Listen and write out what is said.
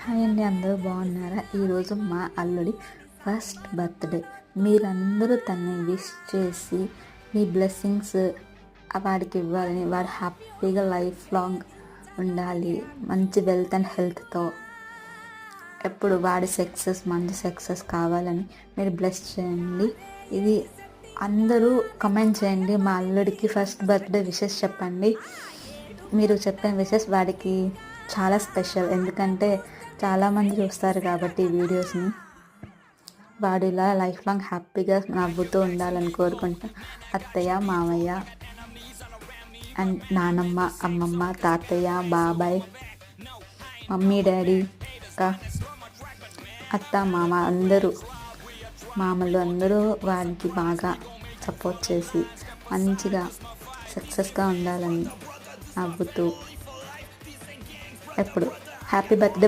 Hi అండి, అందరూ బాగున్నారా? ఈరోజు మా అల్లుడి ఫస్ట్ బర్త్డే. మీరందరూ తనని విష్ చేసి మీ బ్లెస్సింగ్స్ వాడికి ఇవ్వాలని, వాడు హ్యాపీగా లైఫ్ లాంగ్ ఉండాలి, మంచి వెల్త్ అండ్ హెల్త్తో ఎప్పుడు వాడి మంచి సక్సెస్ కావాలని మీరు బ్లెస్ చేయండి. ఇది అందరూ కమెంట్ చేయండి. మా అల్లుడికి ఫస్ట్ బర్త్డే విషెస్ చెప్పండి. మీరు చెప్పిన విషెస్ వాడికి చాలా స్పెషల్, ఎందుకంటే చాలామంది చూస్తారు కాబట్టి ఈ వీడియోస్ని. వాడు ఇలా లైఫ్ లాంగ్ హ్యాపీగా నవ్వుతూ ఉండాలని కోరుకుంటా. అత్తయ్య, మామయ్య అండ్ నానమ్మ, అమ్మమ్మ, తాతయ్య, బాబాయ్, మమ్మీ, డాడీ, అత్త, మామ అందరూ, మామలు అందరూ వాడికి బాగా సపోర్ట్ చేసి మంచిగా సక్సెస్గా ఉండాలని నవ్వుతూ ఎప్పుడు హ్యాపీ బర్త్డే